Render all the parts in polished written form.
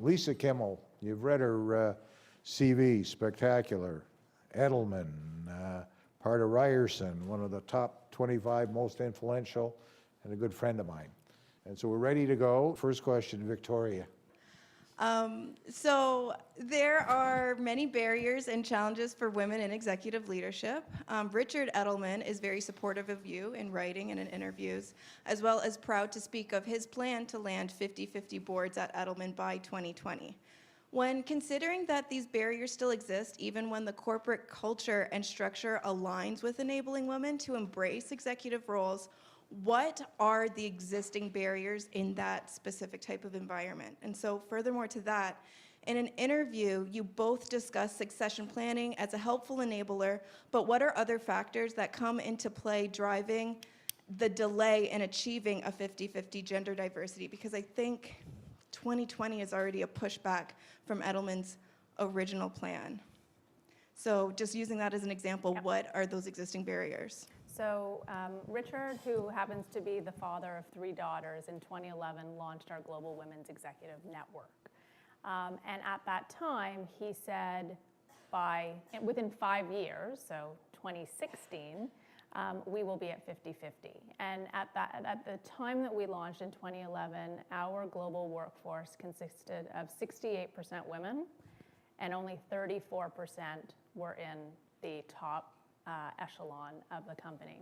Lisa Kimmel, you've read her CV, spectacular. Edelman, part of Ryerson, one of the top 25 most influential, and a good friend of mine. And so we're ready to go. First question, Victoria. So there are many barriers and challenges for women in executive leadership. Richard Edelman is very supportive of you in writing and in interviews, as well as proud to speak of his plan to land 50-50 boards at Edelman by 2020. When considering that these barriers still exist, even when the corporate culture and structure aligns with enabling women to embrace executive roles, what are the existing barriers in that specific type of environment? And so furthermore to that, in an interview, you both discussed succession planning as a helpful enabler, but what are other factors that come into play driving the delay in achieving a 50-50 gender diversity? Because I think 2020 is already a pushback from Edelman's original plan. So just using that as an example, what are those existing barriers? So Richard, who happens to be the father of 3 daughters, in 2011 launched our Global Women's Executive Network. And at that time, he said within 5 years, so 2016, we will be at 50-50. And at the time that we launched in 2011, our global workforce consisted of 68% women, and only 34% were in the top echelon of the company.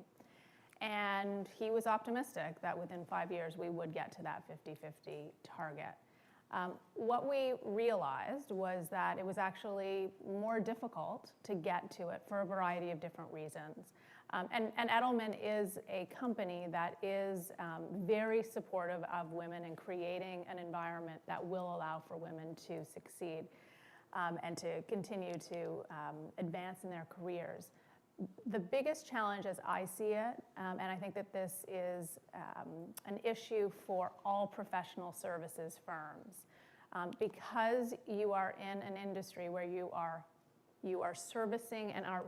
And he was optimistic that within 5 years we would get to that 50-50 target. What we realized was that it was actually more difficult to get to it for a variety of different reasons. And Edelman is a company that is very supportive of women and creating an environment that will allow for women to succeed and to continue to advance in their careers. The biggest challenge as I see it, and I think that this is an issue for all professional services firms, because you are in an industry where you are servicing and are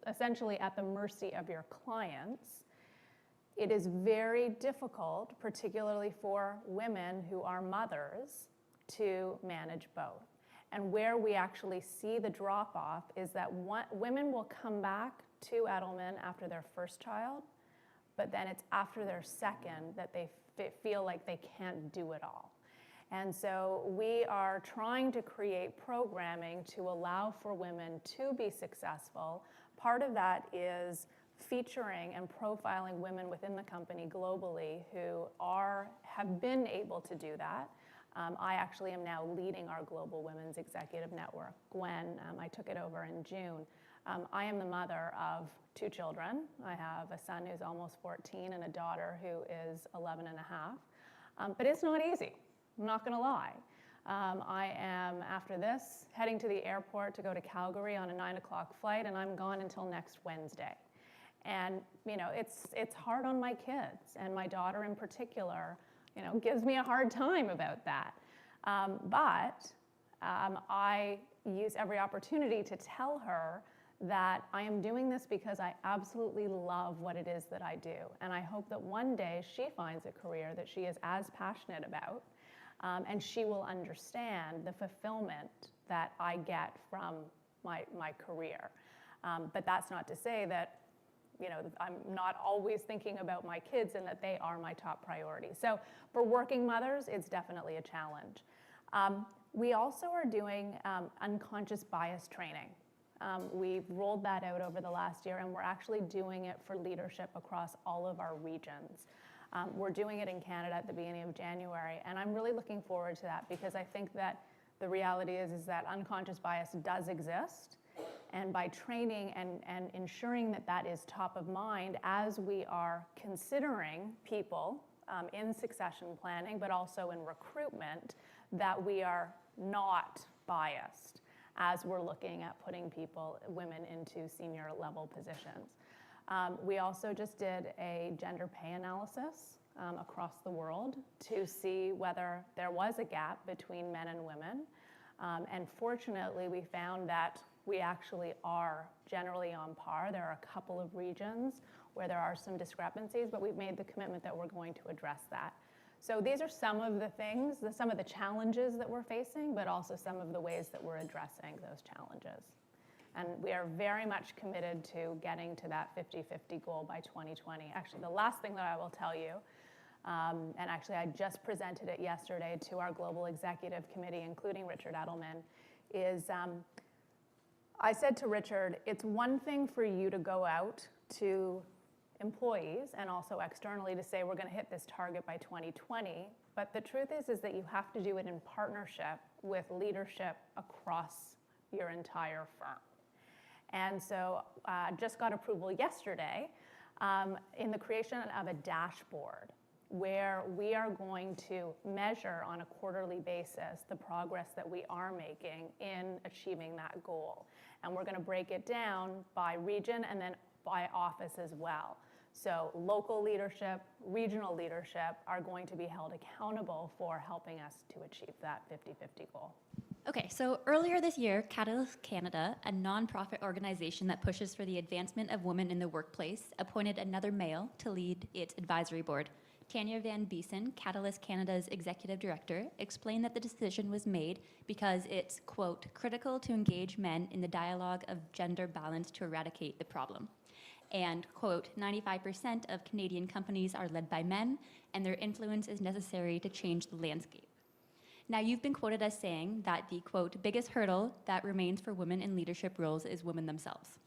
essentially at the mercy of your clients, it is very difficult, particularly for women who are mothers, to manage both. And where we actually see the drop-off is that women will come back to Edelman after their first child, but then it's after their second that they feel like they can't do it all. And so we are trying to create programming to allow for women to be successful. Part of that is featuring and profiling women within the company globally who have been able to do that. I actually am now leading our Global Women's Executive Network. Gwen, I took it over in June. I am the mother of 2 children. I have a son who's almost 14 and a daughter who is 11 and a half. But it's not easy, I'm not gonna lie. I am, after this, heading to the airport to go to Calgary on a 9 o'clock flight, and I'm gone until next Wednesday. And you know, it's hard on my kids, and my daughter in particular, you know, gives me a hard time about that. But I use every opportunity to tell her that I am doing this because I absolutely love what it is that I do. And I hope that one day she finds a career that she is as passionate about, and she will understand the fulfillment that I get from my career. But that's not to say that, you know, I'm not always thinking about my kids and that they are my top priority. So for working mothers, it's definitely a challenge. We also are doing unconscious bias training. We've rolled that out over the last year, and we're actually doing it for leadership across all of our regions. We're doing it in Canada at the beginning of January, and I'm really looking forward to that because I think that the reality is that unconscious bias does exist, and by training and ensuring that that is top of mind as we are considering people in succession planning, but also in recruitment, that we are not biased as we're looking at putting women into senior level positions. We also just did a gender pay analysis across the world to see whether there was a gap between men and women. And fortunately, we found that we actually are generally on par. There are a couple of regions where there are some discrepancies, but we've made the commitment that we're going to address that. So these are some of the things, some of the challenges that we're facing, but also some of the ways that we're addressing those challenges. And we are very much committed to getting to that 50-50 goal by 2020. Actually, the last thing that I will tell you, and actually I just presented it yesterday to our Global Executive Committee, including Richard Edelman, is I said to Richard, it's one thing for you to go out to employees and also externally to say we're going to hit this target by 2020, but the truth is that you have to do it in partnership with leadership across your entire firm. And so just got approval yesterday in the creation of a dashboard where we are going to measure on a quarterly basis the progress that we are making in achieving that goal. And we're going to break it down by region and then by office as well. So local leadership, regional leadership are going to be held accountable for helping us to achieve that 50-50 goal. Okay, so earlier this year, Catalyst Canada, a nonprofit organization that pushes for the advancement of women in the workplace, appointed another male to lead its advisory board. Tanya Van Beesen, Catalyst Canada's executive director, explained that the decision was made because it's, quote, critical to engage men in the dialogue of gender balance to eradicate the problem. And, quote, 95% of Canadian companies are led by men, and their influence is necessary to change the landscape. Now, you've been quoted as saying that the, quote, biggest hurdle that remains for women in leadership roles is women themselves.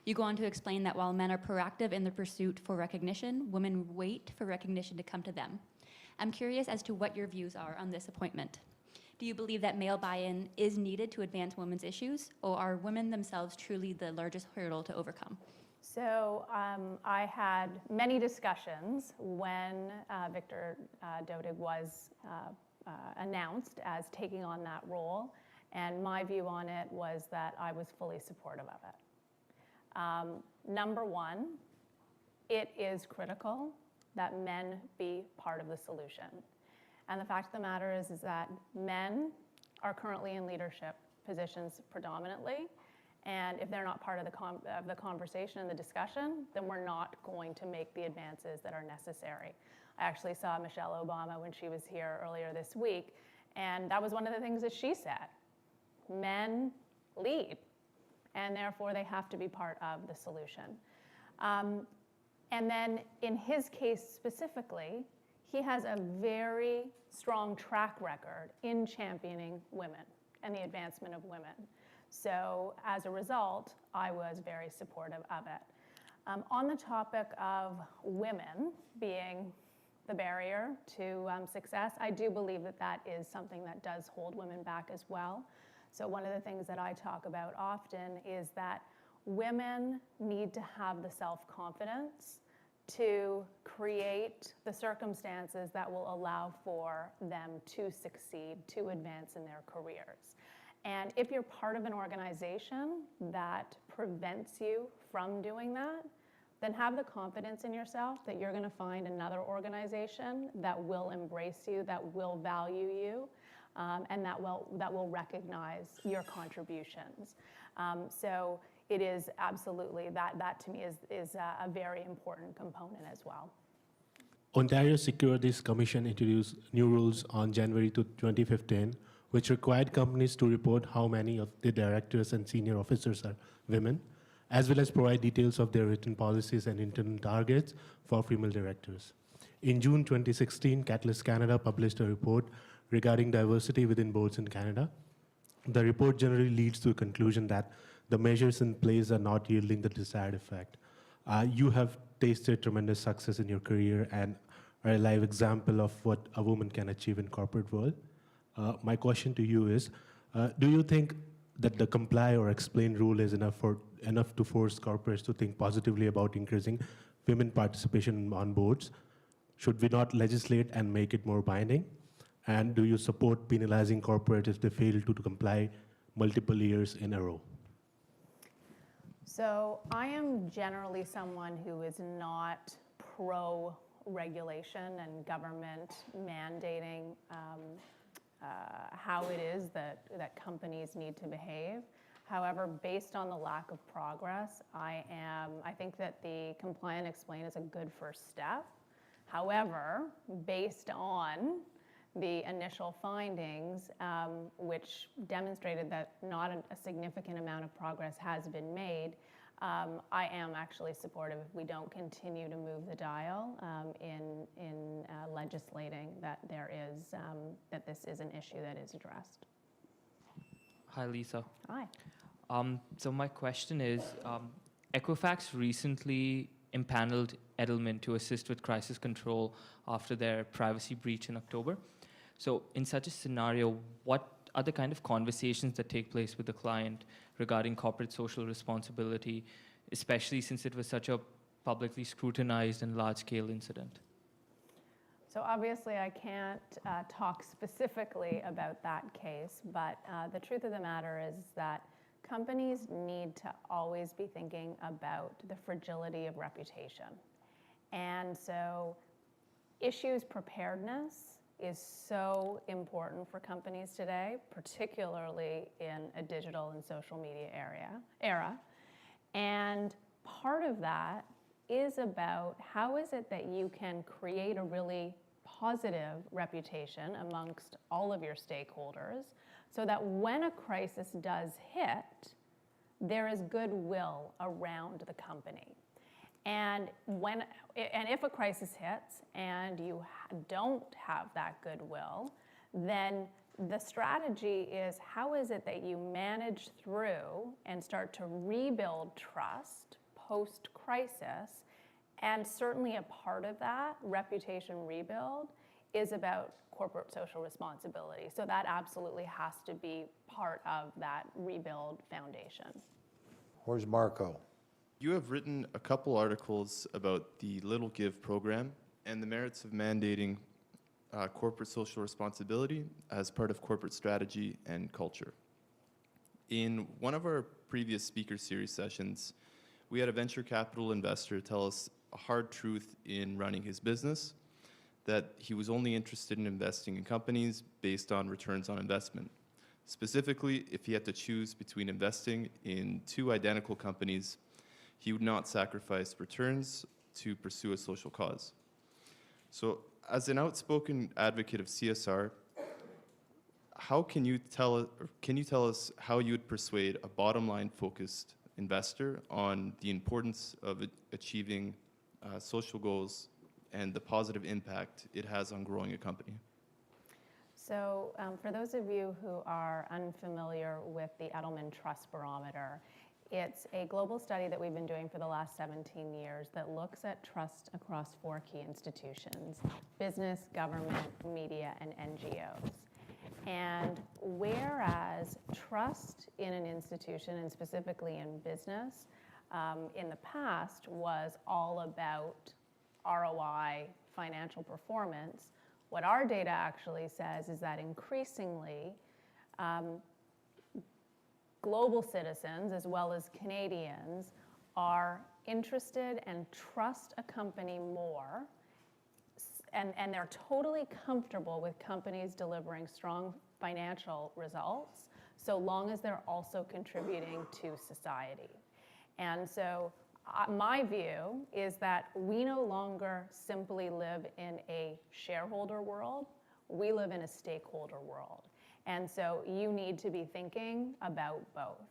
You go on to explain that while men are proactive in the pursuit for recognition, women wait for recognition to come to them. I'm curious as to what your views are on this appointment. Do you believe that male buy-in is needed to advance women's issues, or are women themselves truly the largest hurdle to overcome? So I had many discussions when Victor Dodig was announced as taking on that role, and my view on it was that I was fully supportive of it. Number one, it is critical that men be part of the solution. And the fact of the matter is that men are currently in leadership positions predominantly, and if they're not part of the conversation and the discussion, then we're not going to make the advances that are necessary. I actually saw Michelle Obama when she was here earlier this week, and that was one of the things that she said. Men lead, and therefore they have to be part of the solution. And then in his case specifically, he has a very strong track record in championing women and the advancement of women. So as a result, I was very supportive of it. On the topic of women being the barrier to success, I do believe that that is something that does hold women back as well. So one of the things that I talk about often is that women need to have the self-confidence to create the circumstances that will allow for them to succeed, to advance in their careers. And if you're part of an organization that prevents you from doing that, then have the confidence in yourself that you're going to find another organization that will embrace you, that will value you, and that will recognize your contributions. So it is absolutely, that to me is a very important component as well. Ontario Securities Commission introduced new rules on January 2015, which required companies to report how many of the directors and senior officers are women, as well as provide details of their written policies and internal targets for female directors. In June 2016, Catalyst Canada published a report regarding diversity within boards in Canada. The report generally leads to a conclusion that the measures in place are not yielding the desired effect. You have tasted tremendous success in your career and are a live example of what a woman can achieve in corporate world. My question to you is, do you think that the comply or explain rule is enough to force corporates to think positively about increasing women participation on boards? Should we not legislate and make it more binding? And do you support penalizing corporates if they fail to comply multiple years in a row? So I am generally someone who is not pro-regulation and government mandating how it is that companies need to behave. However, based on the lack of progress, I think that the comply and explain is a good first step. However, based on the initial findings, which demonstrated that not a significant amount of progress has been made, I am actually supportive if we don't continue to move the dial in legislating that that this is an issue that is addressed. Hi, Lisa. Hi. So my question is, Equifax recently impaneled Edelman to assist with crisis control after their privacy breach in October. So in such a scenario, what are the kind of conversations that take place with the client regarding corporate social responsibility, especially since it was such a publicly scrutinized and large-scale incident? So obviously I can't talk specifically about that case, but the truth of the matter is that companies need to always be thinking about the fragility of reputation. And so issues preparedness is so important for companies today, particularly in a digital and social media era. And part of that is about how is it that you can create a really positive reputation amongst all of your stakeholders so that when a crisis does hit, there is goodwill around the company. And if a crisis hits and you don't have that goodwill, then the strategy is how is it that you manage through and start to rebuild trust post-crisis. And certainly a part of that reputation rebuild is about corporate social responsibility. So that absolutely has to be part of that rebuild foundation. Where's Marco? You have written a couple articles about the Little Give program and the merits of mandating corporate social responsibility as part of corporate strategy and culture. In one of our previous speaker series sessions, we had a venture capital investor tell us a hard truth in running his business, that he was only interested in investing in companies based on returns on investment. Specifically, if he had to choose between investing in two identical companies, he would not sacrifice returns to pursue a social cause. So, as an outspoken advocate of CSR, can you tell us how you would persuade a bottom line focused investor on the importance of achieving social goals and the positive impact it has on growing a company? So for those of you who are unfamiliar with the Edelman Trust Barometer, it's a global study that we've been doing for the last 17 years that looks at trust across 4 key institutions: business, government, media, and NGOs. And whereas trust in an institution, and specifically in business, in the past was all about ROI, financial performance, what our data actually says is that increasingly, global citizens, as well as Canadians, are interested and trust a company more, and they're totally comfortable with companies delivering strong financial results, so long as they're also contributing to society. And so my view is that we no longer simply live in a shareholder world, we live in a stakeholder world. And so you need to be thinking about both.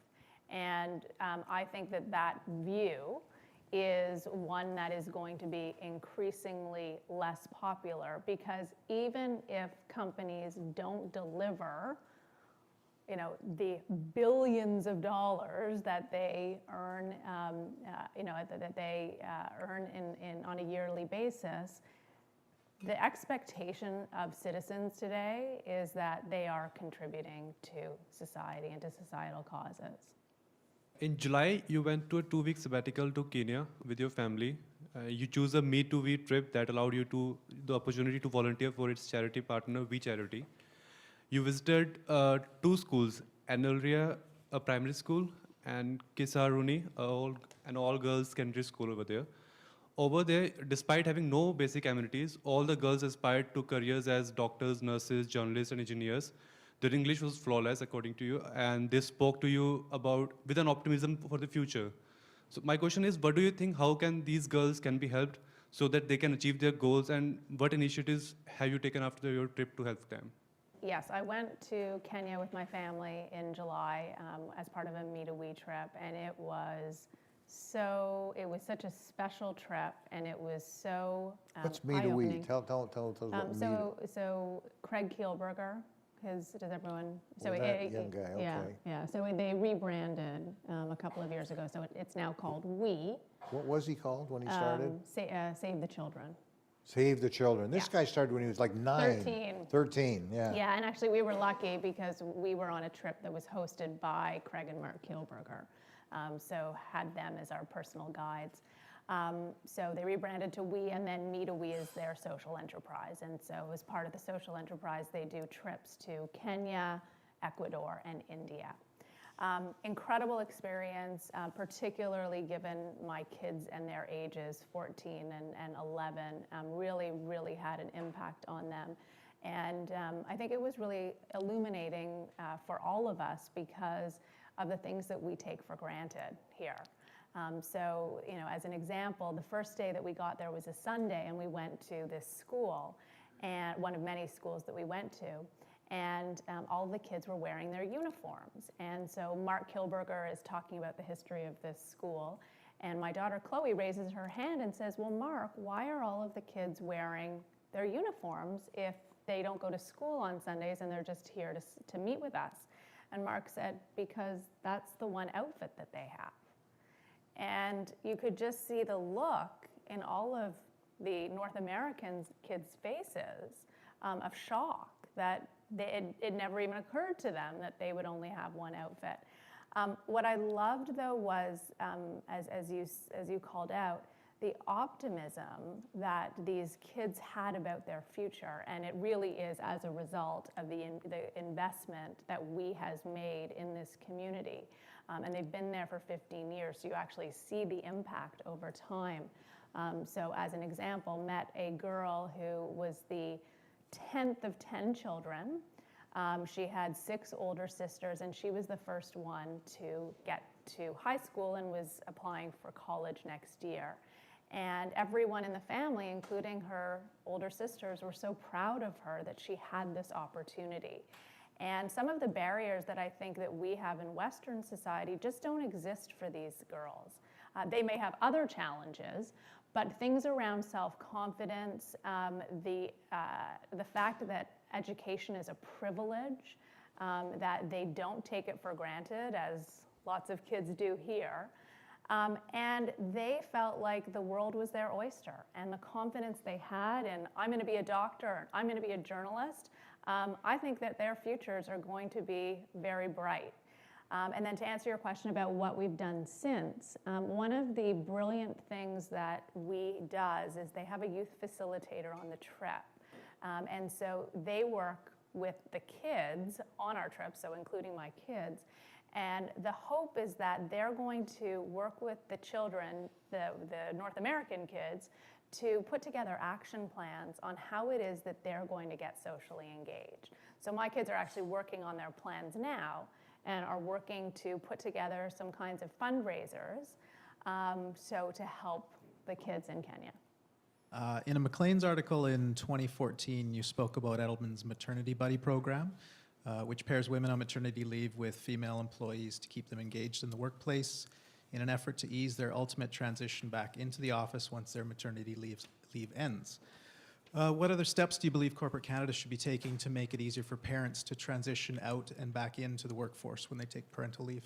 And I think that that view is one that is going to be increasingly less popular, because even if companies don't deliver, the billions of dollars that they earn, on a yearly basis, the expectation of citizens today is that they are contributing to society and to societal causes. In July, you went to a 2-week sabbatical to Kenya with your family. You chose a Me to We trip that allowed you the opportunity to volunteer for its charity partner, We Charity. You visited 2 schools, Anelria, a primary school, and Kisaruni, an all-girls secondary school over there. Over there, despite having no basic amenities, all the girls aspired to careers as doctors, nurses, journalists, and engineers. Their English was flawless, according to you, and they spoke to you with an optimism for the future. So my question is, what do you think, how can these girls can be helped so that they can achieve their goals? And what initiatives have you taken after your trip to help them? Yes, I went to Kenya with my family in July as part of a Me to We trip, and it was such a special trip, and it was so What's me to we? eye-opening. Tell us what me to. So Craig Kielberger, does everyone? Oh, that young guy, Yeah, okay. yeah. So they rebranded a couple of years ago, so it's now called We. What was he called when he started? Save the Children. Save the Children. This guy started when he was like 9. 13. 13, yeah. Yeah, and actually we were lucky because we were on a trip that was hosted by Craig and Mark Kielberger. So had them as our personal guides. So they rebranded to We, and then Me to We is their social enterprise. And so as part of the social enterprise, they do trips to Kenya, Ecuador, and India. Incredible experience, particularly given my kids and their ages, 14 and 11, really had an impact on them. And I think it was really illuminating for all of us because of the things that we take for granted here. So, as an example, the first day that we got there was a Sunday, and we went to this school, and one of many schools that we went to, and all the kids were wearing their uniforms. And so Mark Kielberger is talking about the history of this school, and my daughter Chloe raises her hand and says, well, Mark, why are all of the kids wearing their uniforms if they don't go to school on Sundays and they're just here to meet with us? And Mark said, because that's the one outfit that they have. And you could just see the look in all of the North American kids' faces of shock that it never even occurred to them that they would only have one outfit. What I loved, though, was, as you called out, the optimism that these kids had about their future, and it really is as a result of the investment that We has made in this community. And they've been there for 15 years, so you actually see the impact over time. So as an example, met a girl who was the 10th of 10 children. She had 6 older sisters, and she was the first one to get to high school and was applying for college next year. And everyone in the family, including her older sisters, were so proud of her that she had this opportunity. And some of the barriers that I think that we have in Western society just don't exist for these girls. They may have other challenges, but things around self-confidence, the fact that education is a privilege, that they don't take it for granted, as lots of kids do here, and they felt like the world was their oyster, and the confidence they had, and I'm going to be a doctor, I'm going to be a journalist, I think that their futures are going to be very bright. And then to answer your question about what we've done since, one of the brilliant things that We does is they have a youth facilitator on the trip. And so they work with the kids on our trip, so including my kids. And the hope is that they're going to work with the children, the North American kids, to put together action plans on how it is that they're going to get socially engaged. So my kids are actually working on their plans now and are working to put together some kinds of fundraisers so to help the kids in Kenya. In a Maclean's article in 2014, you spoke about Edelman's Maternity Buddy program, which pairs women on maternity leave with female employees to keep them engaged in the workplace in an effort to ease their ultimate transition back into the office once their maternity leave ends. What other steps do you believe corporate Canada should be taking to make it easier for parents to transition out and back into the workforce when they take parental leave?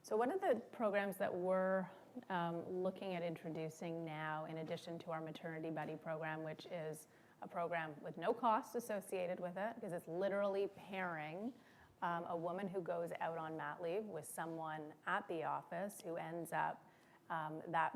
So one of the programs that we're looking at introducing now, in addition to our Maternity Buddy program, which is a program with no cost associated with it, because it's literally pairing a woman who goes out on mat leave with someone at the office who ends up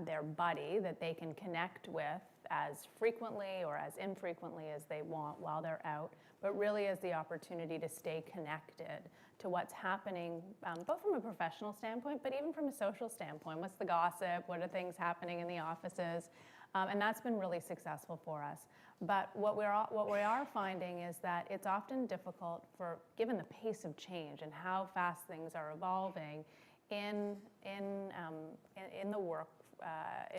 their buddy that they can connect with as frequently or as infrequently as they want while they're out, but really as the opportunity to stay connected to what's happening, both from a professional standpoint, but even from a social standpoint. What's the gossip? What are things happening in the offices? And that's been really successful for us. But what we are finding is that it's often difficult given the pace of change and how fast things are evolving in the work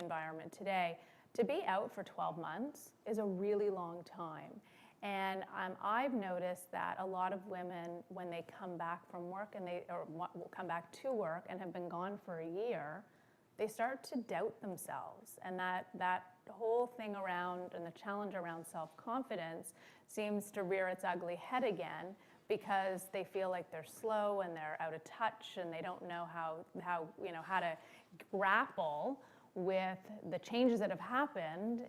environment today, To be out for 12 months is a really long time. And I've noticed that a lot of women, when they come back from work come back to work and have been gone for a year, they start to doubt themselves. And that whole thing around and the challenge around self-confidence seems to rear its ugly head again because they feel like they're slow and they're out of touch and they don't know how to grapple with the changes that have happened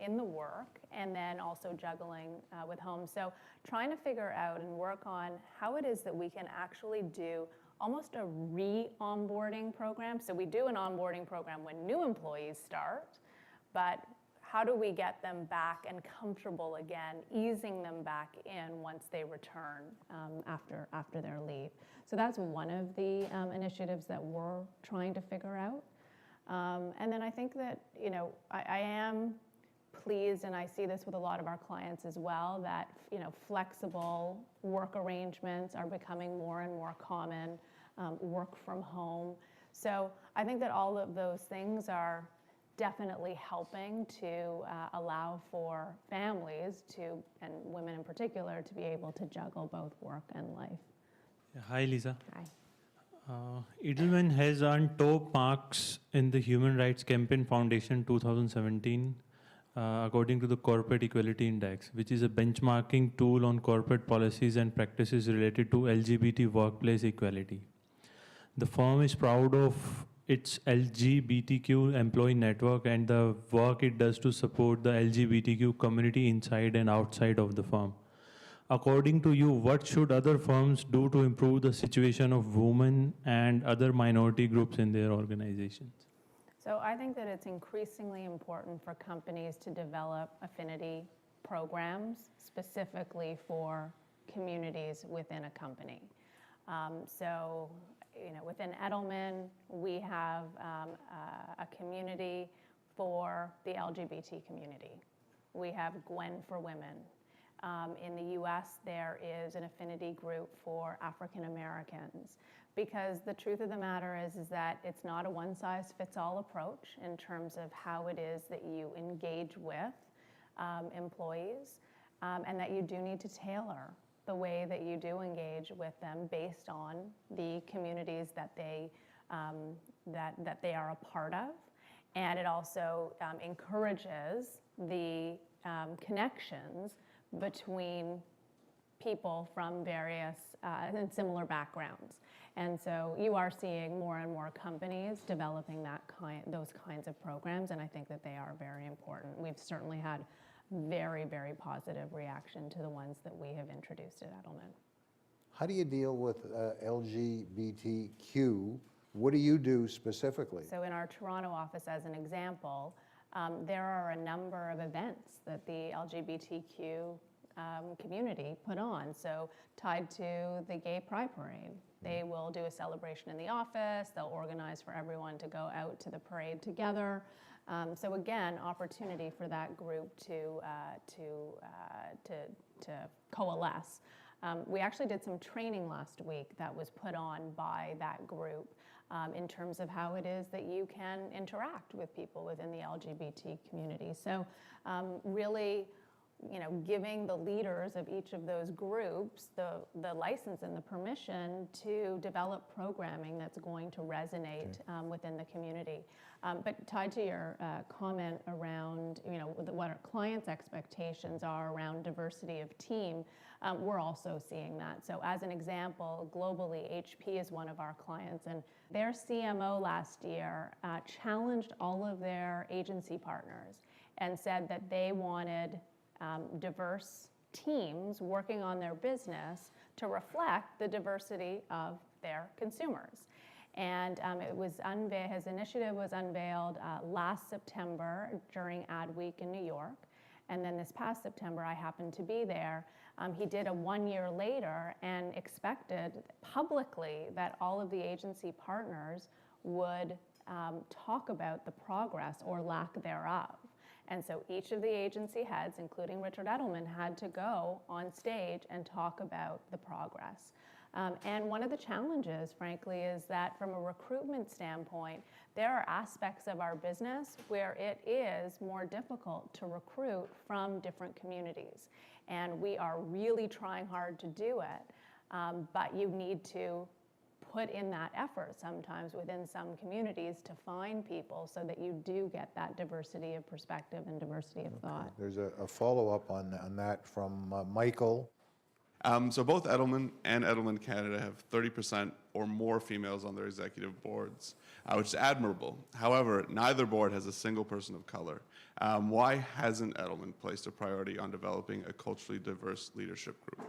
in the work and then also juggling with home. So trying to figure out and work on how it is that we can actually do almost a re-onboarding program. So we do an onboarding program when new employees start, but how do we get them back and comfortable again, easing them back in once they return after their leave? So that's one of the initiatives that we're trying to figure out. And then I think that, I am pleased, and I see this with a lot of our clients as well, that, flexible work arrangements are becoming more and more common, work from home. So I think that all of those things are definitely helping to allow for families and women in particular, to be able to juggle both work and life. Hi, Lisa. Hi. Edelman has earned top marks in the Human Rights Campaign Foundation 2017, according to the Corporate Equality Index, which is a benchmarking tool on corporate policies and practices related to LGBT workplace equality. The firm is proud of its LGBTQ employee network and the work it does to support the LGBTQ community inside and outside of the firm. According to you, what should other firms do to improve the situation of women and other minority groups in their organizations? So I think that it's increasingly important for companies to develop affinity programs specifically for communities within a company. Within Edelman, we have a community for the LGBT community. We have Gwen for Women. In the US, there is an affinity group for African Americans, because the truth of the matter is that it's not a one-size-fits-all approach in terms of how it is that you engage with employees, and that you do need to tailor the way that you do engage with them based on the communities that they are a part of. And it also encourages the connections between people from various and similar backgrounds. And so you are seeing more and more companies developing those kinds of programs, and I think that they are very important. We've certainly had very, very positive reaction to the ones that we have introduced at Edelman. How do you deal with LGBTQ? What do you do specifically? So in our Toronto office, as an example, there are a number of events that the LGBTQ community put on. So tied to the Gay Pride Parade, they will do a celebration in the office. They'll organize for everyone to go out to the parade together. So again, opportunity for that group to coalesce. We actually did some training last week that was put on by that group in terms of how it is that you can interact with people within the LGBT community. So really, giving the leaders of each of those groups the license and the permission to develop programming that's going to resonate within the community. But tied to your comment around, what our clients' expectations are around diversity of team, we're also seeing that. So as an example, globally, HP is one of our clients, and their CMO last year challenged all of their agency partners and said that they wanted diverse teams working on their business to reflect the diversity of their consumers. And his initiative was unveiled last September during Ad Week in New York. And then this past September, I happened to be there. He did a 1 year later and expected publicly that all of the agency partners would talk about the progress or lack thereof. And so each of the agency heads, including Richard Edelman, had to go on stage and talk about the progress. And one of the challenges, frankly, is that from a recruitment standpoint, there are aspects of our business where it is more difficult to recruit from different communities. And we are really trying hard to do it, but you need to put in that effort sometimes within some communities to find people so that you do get that diversity of perspective and diversity of thought. There's a follow-up on that from Michael. So both Edelman and Edelman Canada have 30% or more females on their executive boards, which is admirable. However, neither board has a single person of color. Why hasn't Edelman placed a priority on developing a culturally diverse leadership group?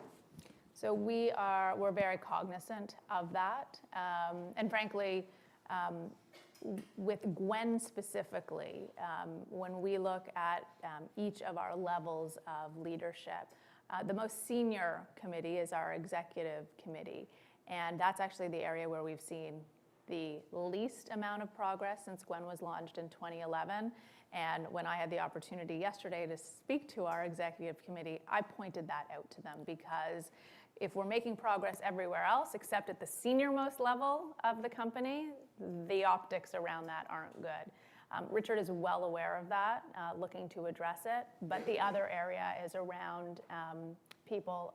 So we're very cognizant of that. And frankly, with Gwen specifically, when we look at each of our levels of leadership, the most senior committee is our executive committee. And that's actually the area where we've seen the least amount of progress since Gwen was launched in 2011. And when I had the opportunity yesterday to speak to our executive committee, I pointed that out to them, because if we're making progress everywhere else except at the senior-most level of the company, the optics around that aren't good. Richard is well aware of that, looking to address it, but the other area is around people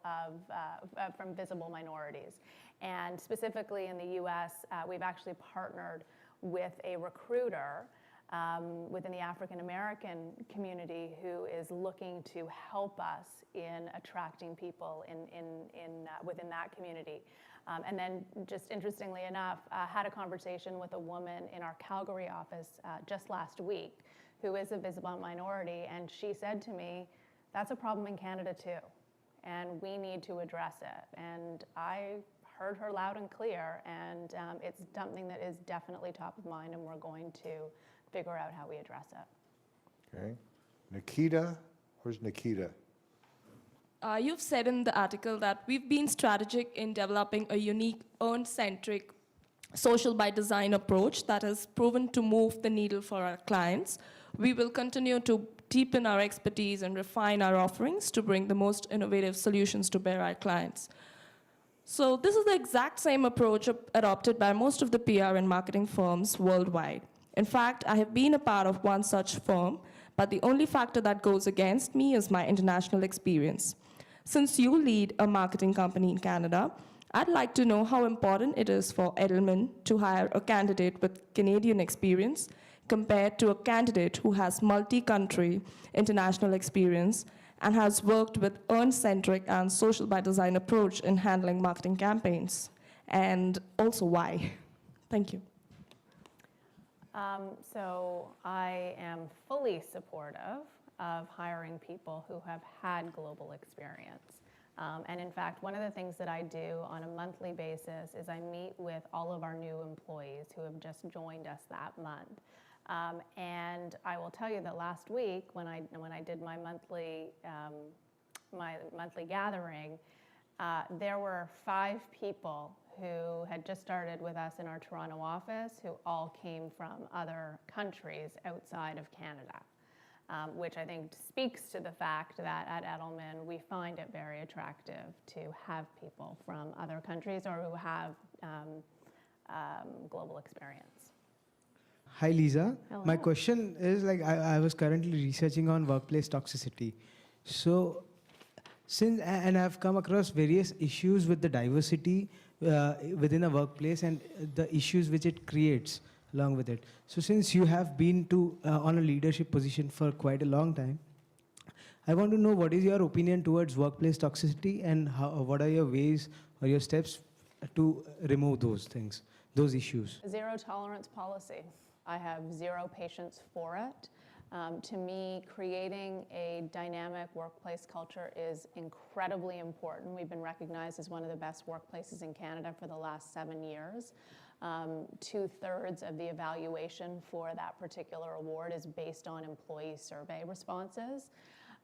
from visible minorities. And specifically in the US, we've actually partnered with a recruiter within the African American community who is looking to help us in attracting people within that community. And then, just interestingly enough, had a conversation with a woman in our Calgary office just last week who is a visible minority, and she said to me, that's a problem in Canada too, and we need to address it. And I heard her loud and clear, and it's something that is definitely top of mind, and we're going to figure out how we address it. Okay. Nikita, where's Nikita? You've said in the article that we've been strategic in developing a unique, earn-centric, social by design approach that has proven to move the needle for our clients. We will continue to deepen our expertise and refine our offerings to bring the most innovative solutions to bear our clients. So this is the exact same approach adopted by most of the PR and marketing firms worldwide. In fact, I have been a part of one such firm, but the only factor that goes against me is my international experience. Since you lead a marketing company in Canada, I'd like to know how important it is for Edelman to hire a candidate with Canadian experience compared to a candidate who has multi-country international experience and has worked with earn-centric and social by design approach in handling marketing campaigns, and also why. Thank you. So I am fully supportive of hiring people who have had global experience. And in fact, one of the things that I do on a monthly basis is I meet with all of our new employees who have just joined us that month. And I will tell you that last week, when I did my monthly gathering, there were 5 people who had just started with us in our Toronto office who all came from other countries outside of Canada, which I think speaks to the fact that at Edelman we find it very attractive to have people from other countries or who have global experience. Hi, Lisa. Hello. My question is, like, I was currently researching on workplace toxicity. So, and I've come across various issues with the diversity within a workplace and the issues which it creates along with it. So since you have been on a leadership position for quite a long time, I want to know what is your opinion towards workplace toxicity and what are your ways or your steps to remove those things, those issues? Zero tolerance policy. I have zero patience for it. To me, creating a dynamic workplace culture is incredibly important. We've been recognized as one of the best workplaces in Canada for the last 7 years. 2/3 of the evaluation for that particular award is based on employee survey responses.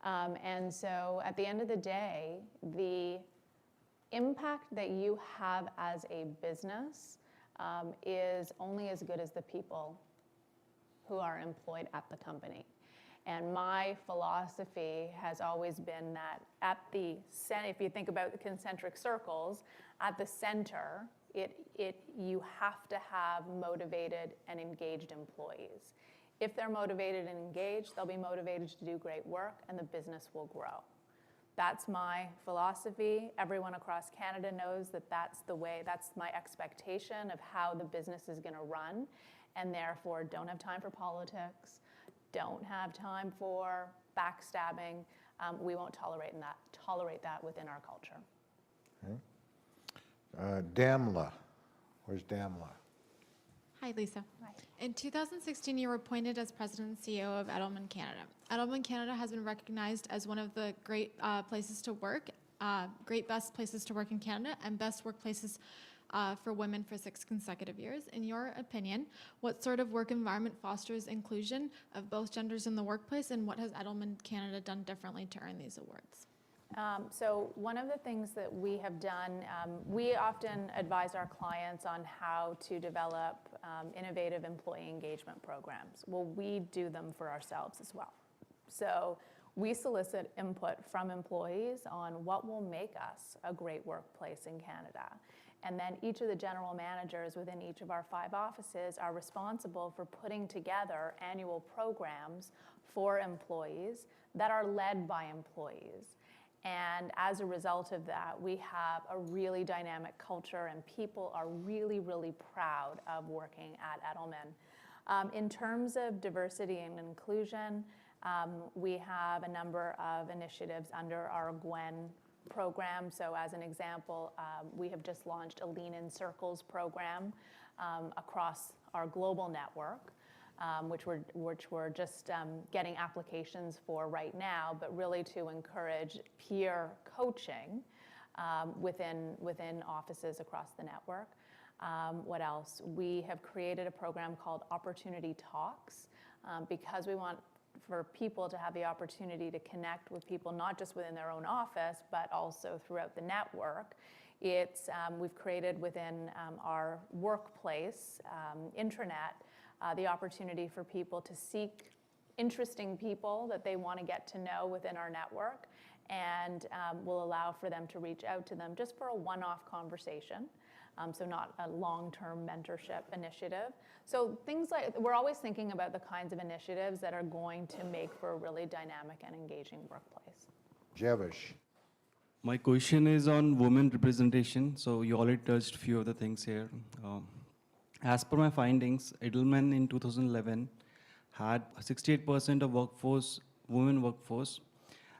And so at the end of the day, the impact that you have as a business is only as good as the people who are employed at the company. And my philosophy has always been that at the center, if you think about the concentric circles, at the center, you have to have motivated and engaged employees. If they're motivated and engaged, they'll be motivated to do great work and the business will grow. That's my philosophy. Everyone across Canada knows that that's the way, that's my expectation of how the business is going to run, and therefore don't have time for politics, don't have time for backstabbing. We won't tolerate that within our culture. Okay. Damla. Where's Damla? Hi, Lisa. Hi. In 2016, you were appointed as President and CEO of Edelman Canada. Edelman Canada has been recognized as one of the great places to work, great best places to work in Canada, and best workplaces for women for 6 consecutive years. In your opinion, what sort of work environment fosters inclusion of both genders in the workplace, and what has Edelman Canada done differently to earn these awards? So one of the things that we have done, we often advise our clients on how to develop innovative employee engagement programs. Well, we do them for ourselves as well. So we solicit input from employees on what will make us a great workplace in Canada. And then each of the general managers within each of our 5 offices are responsible for putting together annual programs for employees that are led by employees. And as a result of that, we have a really dynamic culture and people are really, really proud of working at Edelman. In terms of diversity and inclusion, we have a number of initiatives under our GWEN program. So as an example, we have just launched a Lean in Circles program across our global network. Which we're just getting applications for right now, but really to encourage peer coaching within offices across the network. What else? We have created a program called Opportunity Talks because we want for people to have the opportunity to connect with people, not just within their own office, but also throughout the network. We've created within our workplace intranet the opportunity for people to seek interesting people that they want to get to know within our network, and will allow for them to reach out to them just for a one-off conversation, so not a long-term mentorship initiative. So things like, we're always thinking about the kinds of initiatives that are going to make for a really dynamic and engaging workplace. Jevish. My question is on women representation. So you already touched a few of the things here. As per my findings, Edelman in 2011 had 68% of women workforce,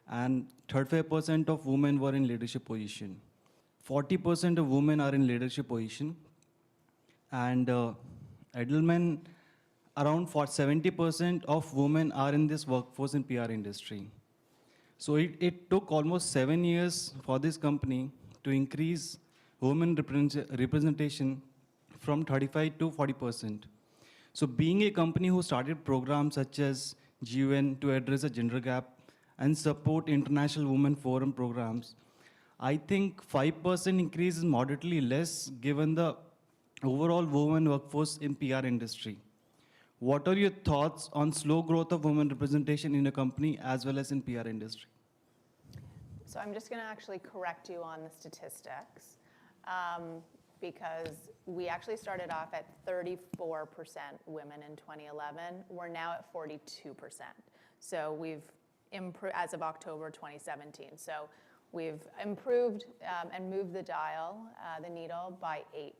and 35% of women were in leadership position. 40% of women are in leadership position, and Edelman, around 70% of women are in this workforce in PR industry. So it took almost 7 years for this company to increase women representation from 35 to 40%. So being a company who started programs such as GUN to address a gender gap and support International Women Forum programs, I think 5% increase is moderately less given the overall women workforce in PR industry. What are your thoughts on slow growth of women representation in a company as well as in PR industry? So I'm just going to actually correct you on the statistics. Because we actually started off at 34% women in 2011. We're now at 42%. So we've improved as of October 2017. So we've improved and moved the needle by 8%.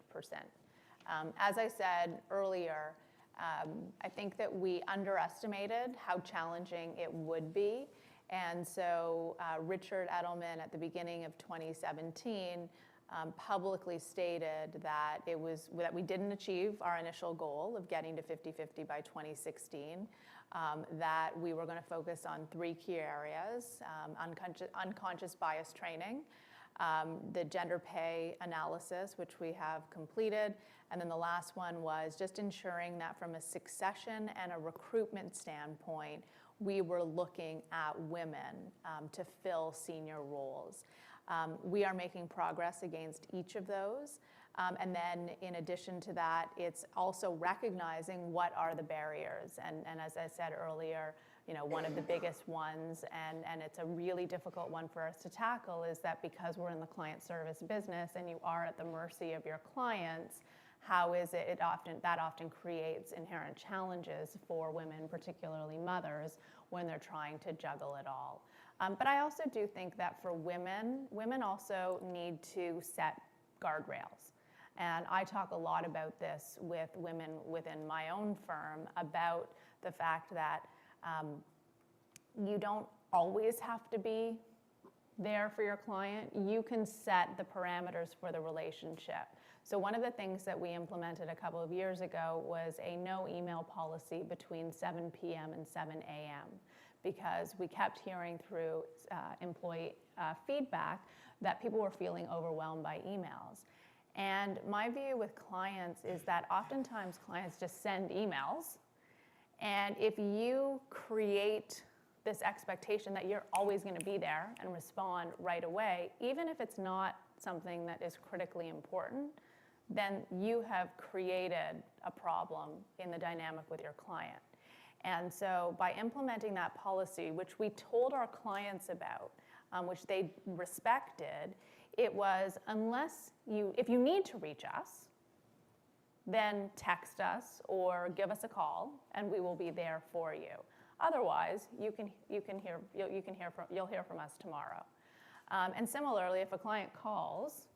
As I said earlier, I think that we underestimated how challenging it would be. And so Richard Edelman at the beginning of 2017 publicly stated that that we didn't achieve our initial goal of getting to 50-50 by 2016, that we were going to focus on 3 key areas: unconscious bias training, the gender pay analysis, which we have completed, and then the last one was just ensuring that from a succession and a recruitment standpoint, we were looking at women to fill senior roles. We are making progress against each of those. And then in addition to that, it's also recognizing what are the barriers. And as I said earlier, one of the biggest ones, and it's a really difficult one for us to tackle, is that because we're in the client service business and you are at the mercy of your clients, how is it that often creates inherent challenges for women, particularly mothers, when they're trying to juggle it all. But I also do think that for women also need to set guardrails. And I talk a lot about this with women within my own firm about the fact that you don't always have to be there for your client. You can set the parameters for the relationship. So one of the things that we implemented a couple of years ago was a no email policy between 7 p.m. and 7 a.m. because we kept hearing through employee feedback that people were feeling overwhelmed by emails. And my view with clients is that oftentimes clients just send emails, and if you create this expectation that you're always going to be there and respond right away, even if it's not something that is critically important, then you have created a problem in the dynamic with your client. And so by implementing that policy, which we told our clients about, which they respected, it was if you need to reach us, then text us or give us a call, and we will be there for you. Otherwise, you'll hear from us tomorrow. And similarly, if a client calls,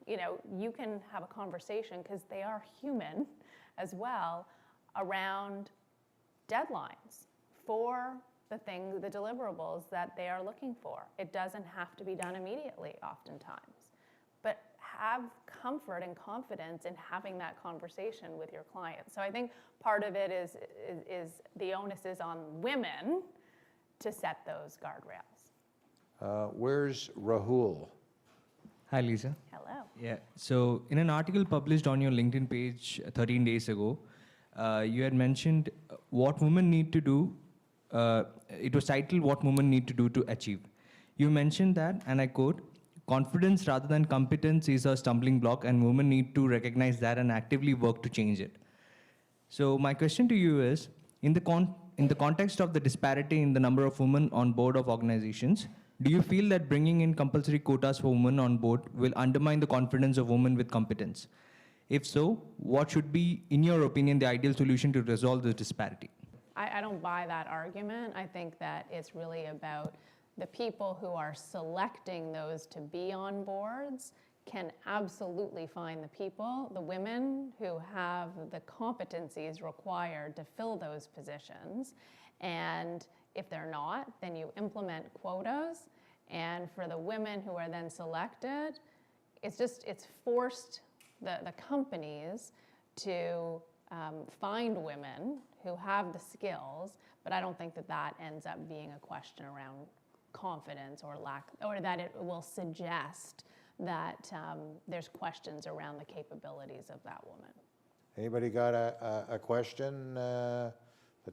you can have a conversation, because they are human as well, around deadlines for the deliverables that they are looking for. It doesn't have to be done immediately oftentimes, but have comfort and confidence in having that conversation with your client. So I think part of it is the onus is on women to set those guardrails. Where's Rahul? Hi, Lisa. Hello. Yeah. So, in an article published on your LinkedIn page 13 days ago, you had mentioned what women need to do. It was titled "What Women Need to Do to Achieve." You mentioned that, and I quote, "Confidence rather than competence is a stumbling block, and women need to recognize that and actively work to change it." So, my question to you is, in the context of the disparity in the number of women on board of organizations, do you feel that bringing in compulsory quotas for women on board will undermine the confidence of women with competence? If so, what should be, in your opinion, the ideal solution to resolve this disparity? I don't buy that argument. I think that it's really about the people who are selecting those to be on boards can absolutely find the people, the women who have the competencies required to fill those positions. And if they're not, then you implement quotas. And for the women who are then selected, it's forced the companies to find women who have the skills, but I don't think that ends up being a question around confidence or lack, or that it will suggest that there's questions around the capabilities of that woman. Anybody got a question that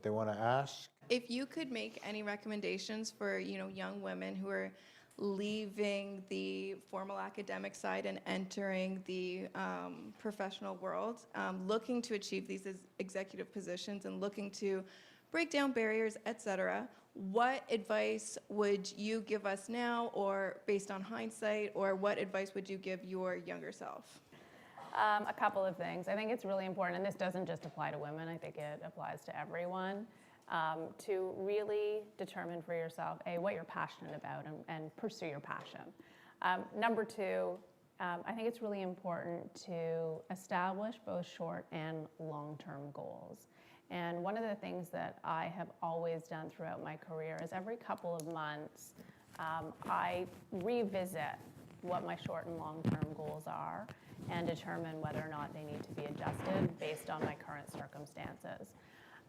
they want to ask? If you could make any recommendations for young women who are leaving the formal academic side and entering the professional world, looking to achieve these executive positions and looking to break down barriers, etc., what advice would you give us now, or based on hindsight, or what advice would you give your younger self? A couple of things. I think it's really important, and this doesn't just apply to women, I think it applies to everyone, to really determine for yourself, what you're passionate about and pursue your passion. Number two, I think it's really important to establish both short and long-term goals. And one of the things that I have always done throughout my career is every couple of months, I revisit what my short and long-term goals are and determine whether or not they need to be adjusted based on my current circumstances.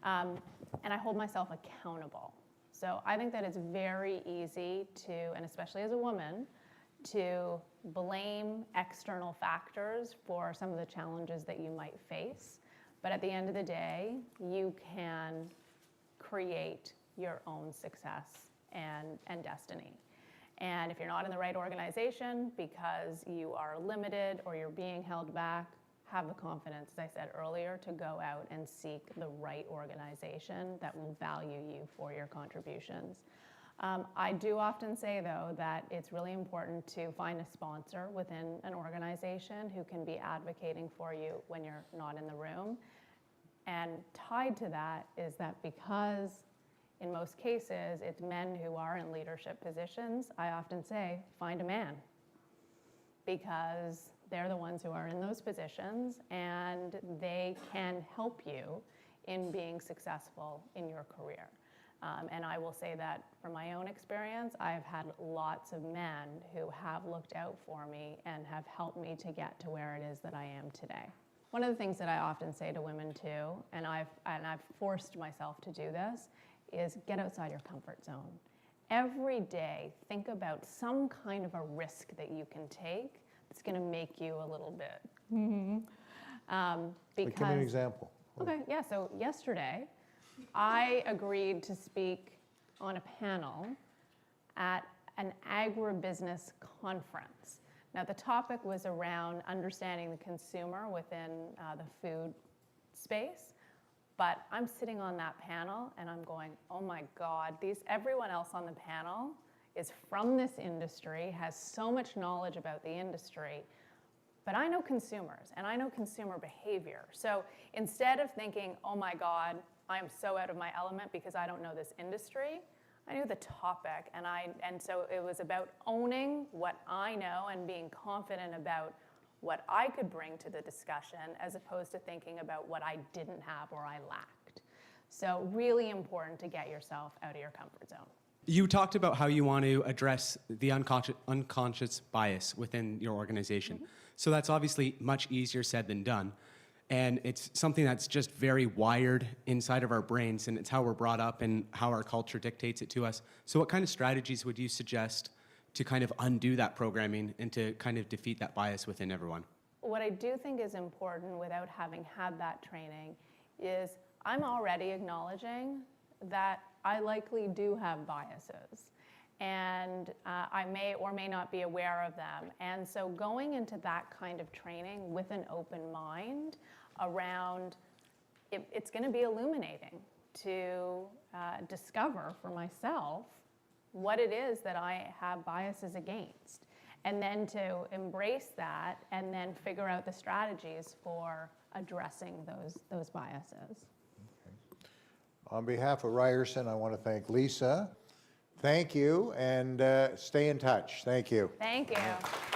And I hold myself accountable. So I think that it's very easy to, and especially as a woman, to blame external factors for some of the challenges that you might face. But at the end of the day, you can create your own success and destiny. And if you're not in the right organization because you are limited or you're being held back, have the confidence, as I said earlier, to go out and seek the right organization that will value you for your contributions. I do often say, though, that it's really important to find a sponsor within an organization who can be advocating for you when you're not in the room. And tied to that is that because in most cases it's men who are in leadership positions, I often say, find a man, because they're the ones who are in those positions and they can help you in being successful in your career. And I will say that from my own experience, I've had lots of men who have looked out for me and have helped me to get to where it is that I am today. One of the things that I often say to women too, and I've forced myself to do this, is get outside your comfort zone. Every day, think about some kind of a risk that you can take that's going to make you a little bit. Give me an example. Okay, yeah, so yesterday, I agreed to speak on a panel at an agribusiness conference. Now, the topic was around understanding the consumer within the food space, but I'm sitting on that panel and I'm going, oh my God, everyone else on the panel is from this industry, has so much knowledge about the industry, but I know consumers and I know consumer behavior. So instead of thinking, oh my God, I am so out of my element because I don't know this industry, I knew the topic, and so it was about owning what I know and being confident about what I could bring to the discussion as opposed to thinking about what I didn't have or I lacked. So really important to get yourself out of your comfort zone. You talked about how you want to address the unconscious bias within your organization. So that's obviously much easier said than done. And it's something that's just very wired inside of our brains, and it's how we're brought up and how our culture dictates it to us. So what kind of strategies would you suggest to kind of undo that programming and to kind of defeat that bias within everyone? What I do think is important without having had that training is I'm already acknowledging that I likely do have biases. And I may or may not be aware of them. And so going into that kind of training with an open mind around, it's going to be illuminating to discover for myself what it is that I have biases against. And then to embrace that and then figure out the strategies for addressing those biases. On behalf of Ryerson, I want to thank Lisa. Thank you, and stay in touch. Thank you. Thank you.